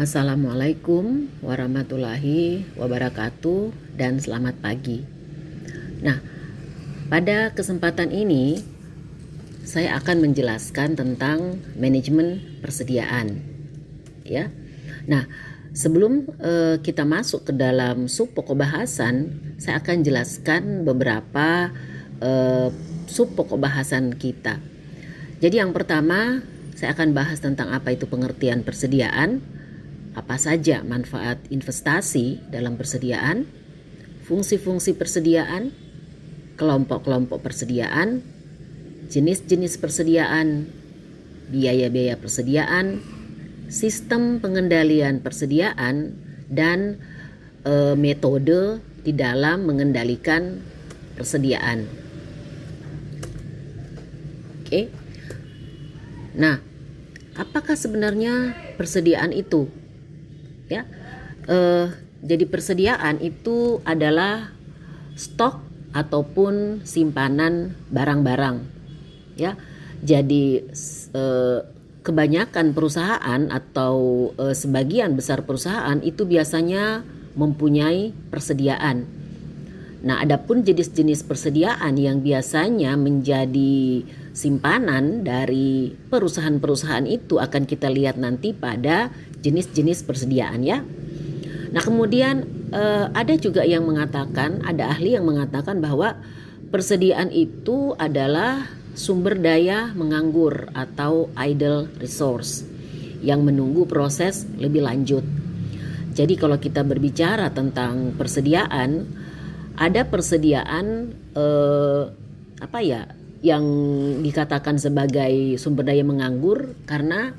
Assalamualaikum warahmatullahi wabarakatuh dan selamat pagi. Nah, pada kesempatan ini saya akan menjelaskan tentang manajemen persediaan. Ya. Nah, sebelum kita masuk ke dalam sub pokok bahasan, saya akan jelaskan beberapa sub pokok bahasan kita. Jadi yang pertama, saya akan bahas tentang apa itu pengertian persediaan, apa saja manfaat investasi dalam persediaan, fungsi-fungsi persediaan, kelompok-kelompok persediaan, jenis-jenis persediaan, biaya-biaya persediaan, sistem pengendalian persediaan, dan metode di dalam mengendalikan persediaan. Oke. Nah, apakah sebenarnya persediaan itu? Ya, jadi persediaan itu adalah stok ataupun simpanan barang-barang. Ya, jadi kebanyakan perusahaan atau sebagian besar perusahaan itu biasanya mempunyai persediaan. Nah, adapun jenis-jenis persediaan yang biasanya menjadi simpanan dari perusahaan-perusahaan itu akan kita lihat nanti pada jenis-jenis persediaan ya. Nah, kemudian ada juga yang mengatakan, ada ahli yang mengatakan bahwa persediaan itu adalah sumber daya menganggur atau idle resource yang menunggu proses lebih lanjut. Jadi kalau kita berbicara tentang persediaan, ada persediaan yang dikatakan sebagai sumber daya menganggur karena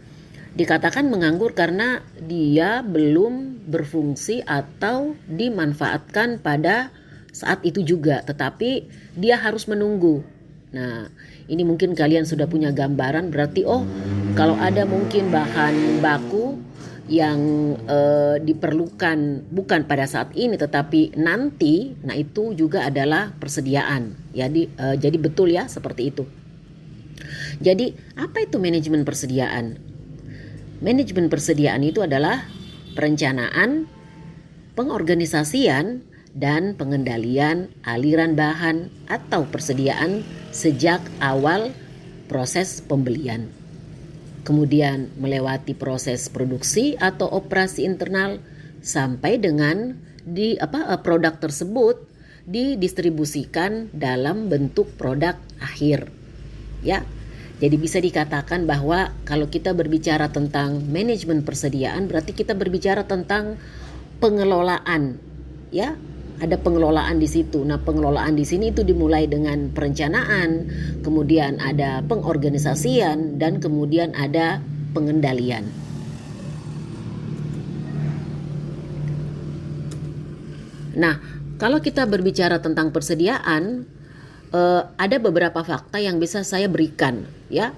dikatakan menganggur karena dia belum berfungsi atau dimanfaatkan pada saat itu juga, tetapi dia harus menunggu. Nah, ini mungkin kalian sudah punya gambaran, berarti kalau ada mungkin bahan baku yang diperlukan bukan pada saat ini tetapi nanti, nah itu juga adalah persediaan. Jadi betul ya seperti itu. Jadi apa itu manajemen persediaan? Manajemen persediaan itu adalah perencanaan, pengorganisasian, dan pengendalian aliran bahan atau persediaan sejak awal proses pembelian. Kemudian melewati proses produksi atau operasi internal sampai dengan produk tersebut didistribusikan dalam bentuk produk akhir. Ya. Jadi bisa dikatakan bahwa kalau kita berbicara tentang manajemen persediaan berarti kita berbicara tentang pengelolaan, ya. Ada pengelolaan di situ. Nah, pengelolaan di sini itu dimulai dengan perencanaan, kemudian ada pengorganisasian, dan kemudian ada pengendalian. Nah, kalau kita berbicara tentang persediaan, ada beberapa fakta yang bisa saya berikan, ya.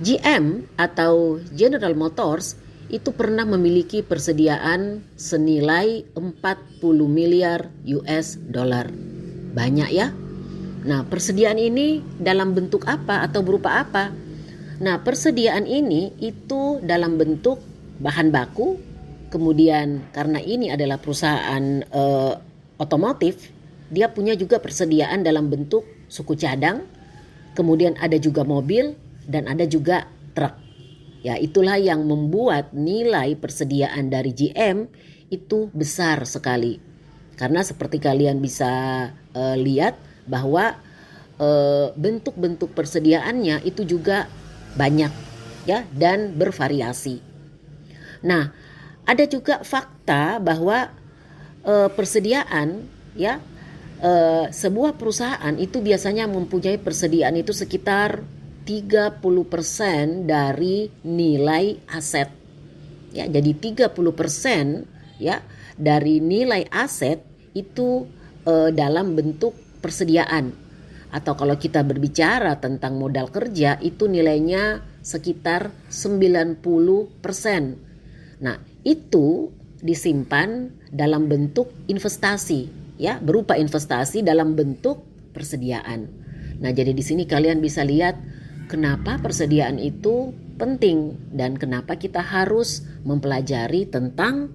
GM atau General Motors itu pernah memiliki persediaan senilai 40 miliar US dollar. Banyak ya. Nah, persediaan ini dalam bentuk apa atau berupa apa? Nah, persediaan ini itu dalam bentuk bahan baku. Kemudian karena ini adalah perusahaan otomotif, dia punya juga persediaan dalam bentuk suku cadang. Kemudian ada juga mobil dan ada juga truk. Ya, itulah yang membuat nilai persediaan dari GM itu besar sekali. Karena seperti kalian bisa lihat bahwa bentuk-bentuk persediaannya itu juga banyak ya dan bervariasi. Nah, ada juga fakta bahwa persediaan ya sebuah perusahaan itu biasanya mempunyai persediaan itu sekitar 30% dari nilai aset. Ya, jadi 30% ya dari nilai aset itu dalam bentuk persediaan. Atau kalau kita berbicara tentang modal kerja itu nilainya sekitar 90%. Nah, itu disimpan dalam bentuk investasi, ya, berupa investasi dalam bentuk persediaan. Nah, jadi di sini kalian bisa lihat kenapa persediaan itu penting dan kenapa kita harus mempelajari tentang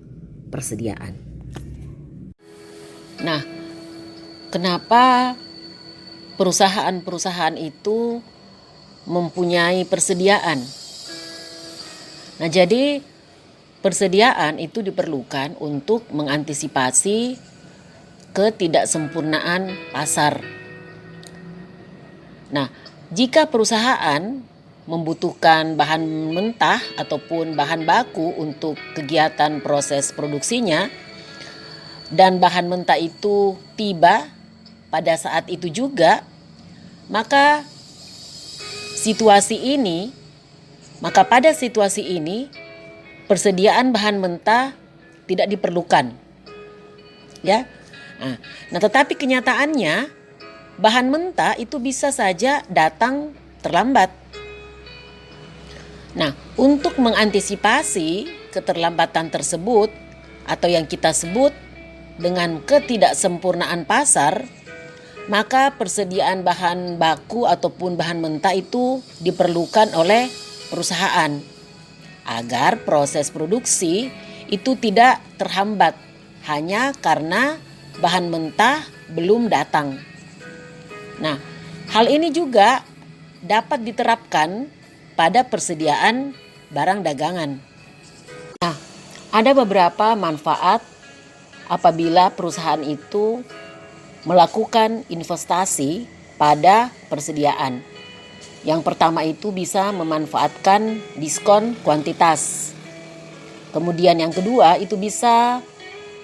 persediaan. Nah, kenapa perusahaan-perusahaan itu mempunyai persediaan? Nah, jadi persediaan itu diperlukan untuk mengantisipasi ketidaksempurnaan pasar. Nah, jika perusahaan membutuhkan bahan mentah ataupun bahan baku untuk kegiatan proses produksinya, dan bahan mentah itu tiba pada saat itu juga, maka pada situasi ini persediaan bahan mentah tidak diperlukan. Ya. Nah, tetapi kenyataannya bahan mentah itu bisa saja datang terlambat. Nah, untuk mengantisipasi keterlambatan tersebut atau yang kita sebut dengan ketidaksempurnaan pasar, maka persediaan bahan baku ataupun bahan mentah itu diperlukan oleh perusahaan agar proses produksi itu tidak terhambat hanya karena bahan mentah belum datang. Nah, hal ini juga dapat diterapkan pada persediaan barang dagangan. Nah, ada beberapa manfaat apabila perusahaan itu melakukan investasi pada persediaan. Yang pertama itu bisa memanfaatkan diskon kuantitas. Kemudian yang kedua itu bisa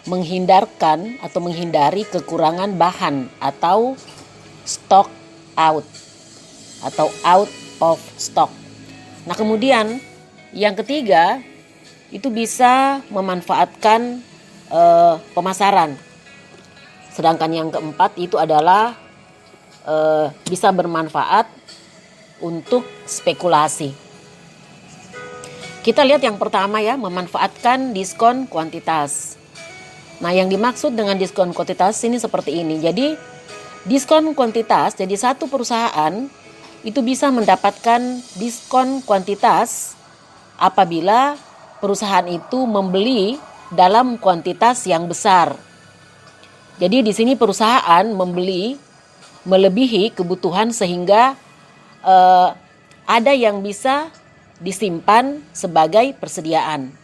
menghindari kekurangan bahan atau stock out atau out of stock. Nah, kemudian yang ketiga itu bisa memanfaatkan pemasaran. Sedangkan yang keempat itu adalah bisa bermanfaat untuk spekulasi. Kita lihat yang pertama ya, memanfaatkan diskon kuantitas. Nah, yang dimaksud dengan diskon kuantitas ini seperti ini. Jadi diskon kuantitas, jadi satu perusahaan itu bisa mendapatkan diskon kuantitas apabila perusahaan itu membeli dalam kuantitas yang besar. Jadi di sini perusahaan membeli melebihi kebutuhan sehingga ada yang bisa disimpan sebagai persediaan.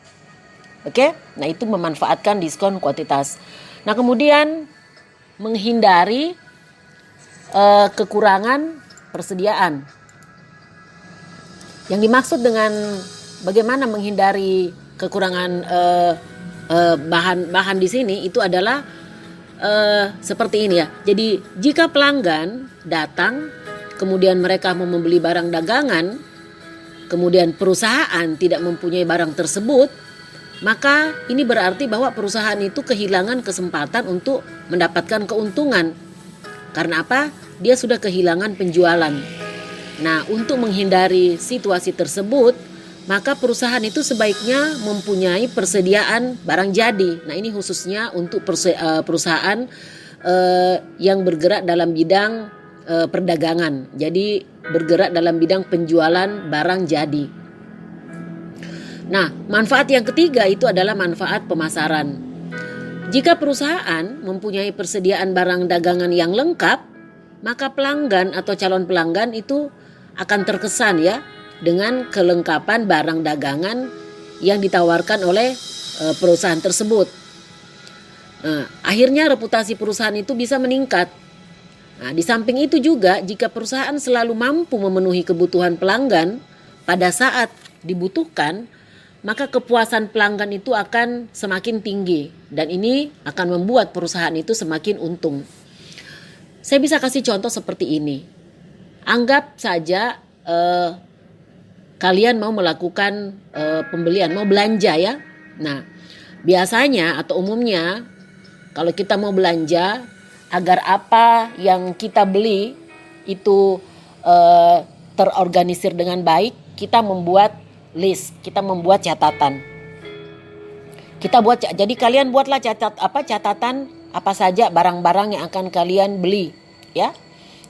Oke? Nah, itu memanfaatkan diskon kuantitas. Nah, kemudian menghindari kekurangan persediaan. Yang dimaksud dengan bagaimana menghindari kekurangan bahan di sini itu adalah seperti ini ya. Jadi jika pelanggan datang, kemudian mereka mau membeli barang dagangan, kemudian perusahaan tidak mempunyai barang tersebut, maka ini berarti bahwa perusahaan itu kehilangan kesempatan untuk mendapatkan keuntungan. Karena apa? Dia sudah kehilangan penjualan. Nah, untuk menghindari situasi tersebut, maka perusahaan itu sebaiknya mempunyai persediaan barang jadi. Nah, ini khususnya untuk perusahaan yang bergerak dalam bidang perdagangan. Jadi bergerak dalam bidang penjualan barang jadi. Nah, manfaat yang ketiga itu adalah manfaat pemasaran. Jika perusahaan mempunyai persediaan barang dagangan yang lengkap, maka pelanggan atau calon pelanggan itu akan terkesan ya dengan kelengkapan barang dagangan yang ditawarkan oleh perusahaan tersebut. Nah, akhirnya reputasi perusahaan itu bisa meningkat. Nah, di samping itu juga jika perusahaan selalu mampu memenuhi kebutuhan pelanggan pada saat dibutuhkan, maka kepuasan pelanggan itu akan semakin tinggi dan ini akan membuat perusahaan itu semakin untung. Saya bisa kasih contoh seperti ini. Anggap saja kalian mau melakukan pembelian, mau belanja ya. Nah, biasanya atau umumnya kalau kita mau belanja, agar apa yang kita beli itu terorganisir dengan baik, kita membuat list, kita membuat catatan. Jadi kalian buatlah catatan apa saja barang-barang yang akan kalian beli, ya.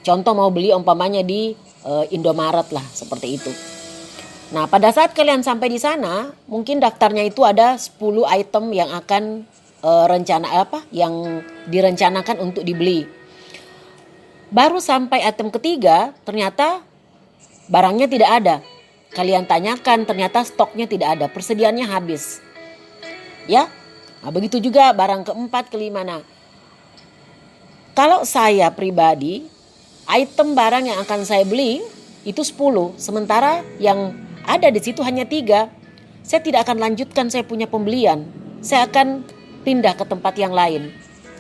Contoh mau beli umpamanya di Indomaret lah, seperti itu. Nah, pada saat kalian sampai di sana, mungkin daftarnya itu ada 10 item yang akan yang direncanakan untuk dibeli. Baru sampai item ketiga, ternyata barangnya tidak ada. Kalian tanyakan, ternyata stoknya tidak ada, persediaannya habis. Ya, nah, begitu juga barang keempat, kelima. Nah, kalau saya pribadi, item barang yang akan saya beli itu 10, sementara yang ada di situ hanya 3. Saya tidak akan lanjutkan saya punya pembelian. Saya akan pindah ke tempat yang lain.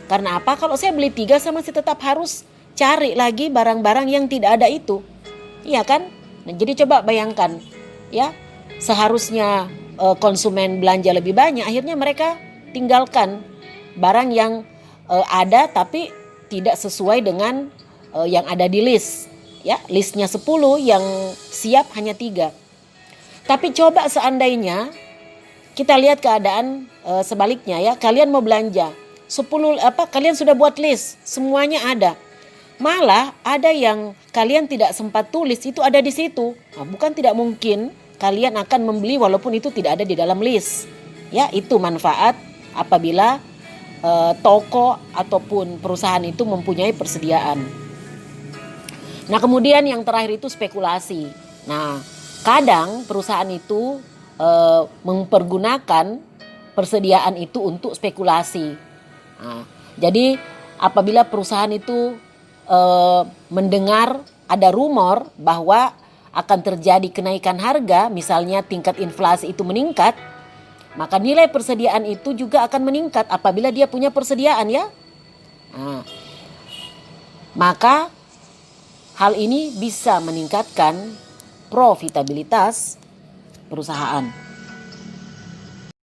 Karena apa? Kalau saya beli 3, saya masih tetap harus cari lagi barang-barang yang tidak ada itu. Iya kan? Nah, jadi coba bayangkan, ya, seharusnya konsumen belanja lebih banyak, akhirnya mereka tinggalkan barang yang ada tapi tidak sesuai dengan yang ada di list. Ya, listnya 10, yang siap hanya 3. Tapi coba seandainya kita lihat keadaan sebaliknya, ya. Kalian mau belanja 10, kalian sudah buat list, semuanya ada. Malah ada yang kalian tidak sempat tulis, itu ada di situ. Nah, bukan tidak mungkin kalian akan membeli walaupun itu tidak ada di dalam list. Ya, itu manfaat apabila toko ataupun perusahaan itu mempunyai persediaan. Nah, kemudian yang terakhir itu spekulasi. Nah, kadang perusahaan itu mempergunakan persediaan itu untuk spekulasi. Nah, jadi apabila perusahaan itu mendengar ada rumor bahwa akan terjadi kenaikan harga, misalnya tingkat inflasi itu meningkat, maka nilai persediaan itu juga akan meningkat apabila dia punya persediaan, ya. Nah, maka hal ini bisa meningkatkan profitabilitas perusahaan.